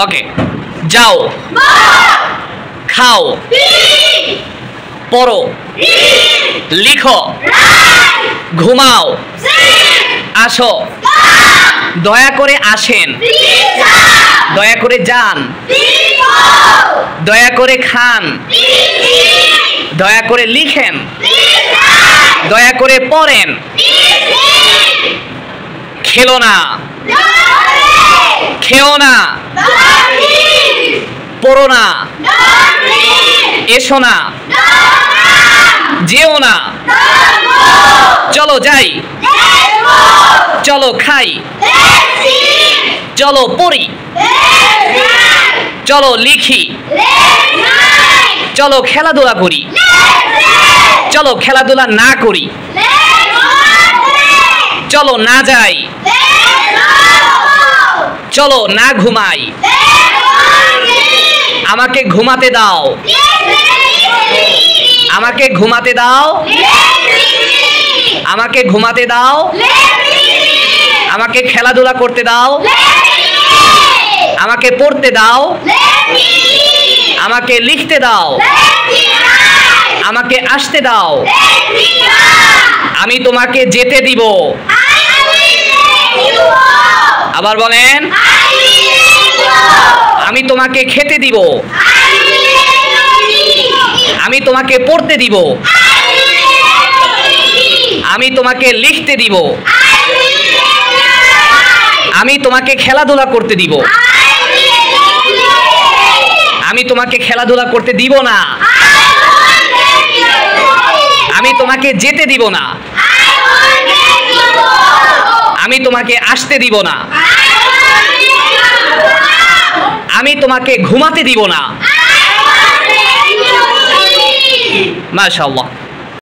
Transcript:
ওকে, যাও, খাও, পড়ো, লিখো, ঘুমাও, আসো, দয়া করে আসেন, দয়া করে যান, দয়া করে খান, দয়া করে লিখেন, দয়া করে পড়েন, খেলো না, খেও না, পড়ো না, এসো না, যেও না, চলো যাই, চলো খাই, চলো পড়ি, চলো লিখি, চলো খেলাধুলা করি, চলো খেলাধুলা না করি, চলো না যাই, চলো না ঘুমাই, আমাকে ঘুমাতে দাও, আমাকে ঘুমাতে দাও, আমাকে ঘুমাতে দাও, আমাকে খেলাধুলা করতে দাও, আমাকে পড়তে দাও, আমাকে লিখতে দাও, আমাকে আসতে দাও, আমি তোমাকে যেতে দিব, আবার বলেন, আমি তোমাকে খেতে দিব, আমি তোমাকে পড়তে দিব, আমি তোমাকে লিখতে দিব, আমি তোমাকে খেলাধুলা করতে দিব, আমি তোমাকে খেলাধুলা করতে দিব না, আমি তোমাকে যেতে দিব না, আমি তোমাকে আসতে দিব না, আমি তোমাকে ঘুমাতে দিব না। মাশাআল্লাহ।